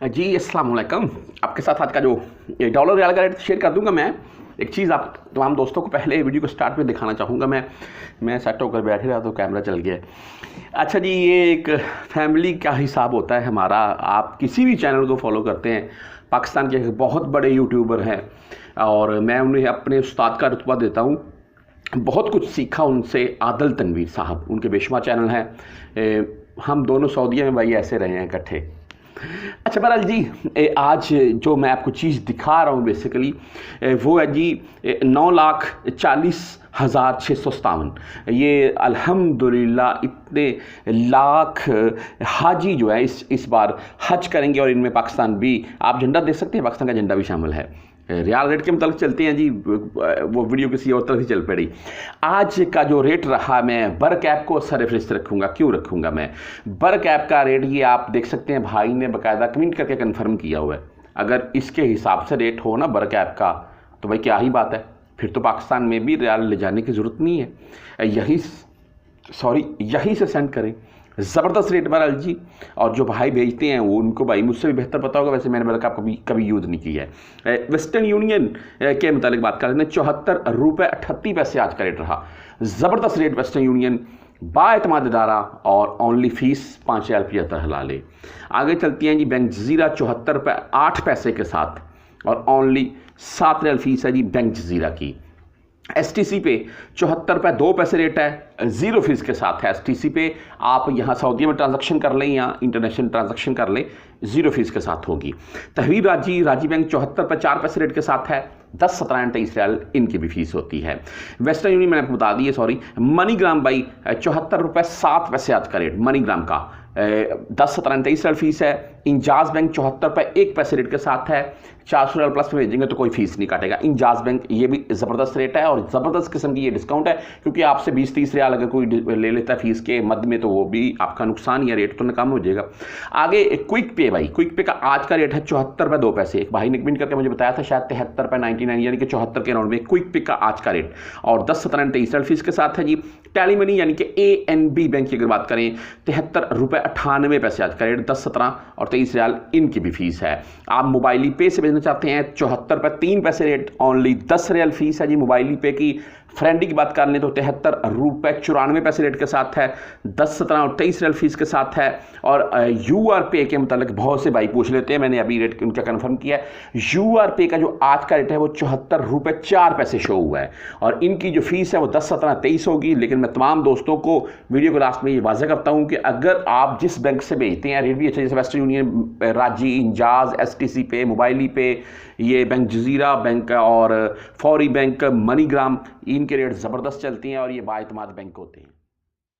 जी अस्सलाम वालेकुम। आपके साथ आज का जो डॉलर रियाल का रेट शेयर कर दूंगा। मैं एक चीज़ आप तमाम दोस्तों को पहले वीडियो को स्टार्ट में दिखाना चाहूँगा। मैं सेट होकर बैठे रहा तो कैमरा चल गया। अच्छा जी, ये एक फैमिली का हिसाब होता है हमारा। आप किसी भी चैनल को फॉलो करते हैं, पाकिस्तान के बहुत बड़े यूट्यूबर हैं और मैं उन्हें अपने उस्ताद का रुतबा देता हूँ। बहुत कुछ सीखा उनसे। आदिल तनवीर साहब, उनके बेशुमार चैनल हैं। हम दोनों सऊदीया में भाई ऐसे रहे हैं इकट्ठे। अच्छा बहरहाल जी, आज जो मैं आपको चीज़ दिखा रहा हूँ बेसिकली वो है जी 9,40,657। ये अल्हम्दुलिल्लाह इतने लाख हाजी जो है इस बार हज करेंगे और इनमें पाकिस्तान भी, आप झंडा देख सकते हैं, पाकिस्तान का झंडा भी शामिल है। रियाल रेट के मतलब चलते हैं जी, वो वीडियो किसी और तरह से चल पड़ी। आज का जो रेट रहा, मैं बर्क ऐप को सर फहरिस्त रखूँगा। क्यों रखूँगा मैं बर्क ऐप का रेट? ये आप देख सकते हैं, भाई ने बाकायदा कमेंट करके कंफर्म किया हुआ है। अगर इसके हिसाब से रेट हो ना बर्क ऐप का, तो भाई क्या ही बात है, फिर तो पाकिस्तान में भी रियाल ले जाने की ज़रूरत नहीं है। यहीं से सेंड करें। ज़बरदस्त रेट बहरहाल जी। और जो भाई भेजते हैं वो, उनको भाई मुझसे भी बेहतर पता होगा। वैसे मैंने बल्कि आप कभी यूज़ नहीं किया है। वेस्टर्न यूनियन के मुतालिक बात कर रहे हैं, 74 रुपये 38 पैसे आज का रेट रहा। ज़बरदस्त रेट वेस्टर्न यूनियन, बाएतमाद इदारा और ओनली फीस 5,075 हलाले। आगे चलती हैं जी बैंक जजीरा 74 रुपये 8 पैसे के साथ और ओनली 7 रियाल फीस है जी बैंक जजीरा की। STC पे 74 रुपये 2 पैसे रेट है, 0 फीस के साथ है। STC पे आप यहाँ सऊदी में ट्रांजैक्शन कर लें या इंटरनेशनल ट्रांजैक्शन कर लें, 0 फीस के साथ होगी। तहवीर राजी बैंक 74 रुपये 4 पैसे रेट के साथ है, 10, 17 एंड 23 रियाल इनकी भी फीस होती है। वेस्टर्न यूनियन मैंने आपको बता दी है, सॉरी। मनीग्राम भाई 74 रुपये 7 पैसे आज का रेट मनीग्राम का, 10, 17 एंड 23 रियाल फीस है। इंजाज बैंक 74 रुपये 1 पैसे रेट के साथ है, 400 रियाल प्लस में भेजेंगे तो कोई फीस नहीं काटेगा। इंजाज बैंक ये भी ज़बरदस्त रेट है और ज़बरदस्त किस्म की ये डिस्काउंट है, क्योंकि आपसे 20-30 रियाल अगर कोई ले लेता है फीस के मद में तो वो भी आपका नुकसान या रेट तो कम हो जाएगा। आगे क्विक पे भाई, क्विक पे का आज का रेट है 74 रुपये 2 पैसे। एक भाई ने कमेंट करके मुझे बताया था शायद 73 रुपये 99 यानी कि 74 के राउंड में क्विक पे का आज का रेट, और 10, 17 एंड 23 फीस के साथ है जी। टेली मनी यानी कि ANB बैंक की अगर बात करें, 73 रुपये 98 पैसे आज का रेट, 10, 17 और 23 रियाल इनकी भी फीस है। आप मोबाइली पे से भेजना चाहते हैं, 74 रुपये 3 पैसे रेट, ओनली 10 रियाल फीस है जी मोबाइली पे की। फ्रेंडी की बात कर लें तो 73 रुपये 94 पैसे रेट के साथ है, 10, 17 और 23 रियाल फीस के साथ है। और UR पे के मतलब बहुत से भाई पूछ लेते हैं, मैंने अभी रेट उनका कंफर्म किया है। UR पे का जो आज का रेट है वो 74 रुपये 4 पैसे शो हुआ है और इनकी जो फीस है वो 10, 17, 23 होगी। लेकिन मैं तमाम दोस्तों को वीडियो के लास्ट में ये वाज़ह करता हूँ कि अगर आप जिस बैंक से भेजते हैं रेट भी अच्छा, जैसे वेस्टर्न यूनियन, राजी, इंजाज, STC पे, मोबाइली पे, ये बैंक जजीरा बैंक और फौरी बैंक, मनीग्राम, इनके रेट ज़बरदस्त चलती हैं और ये बाएतमाद बैंक होते हैं।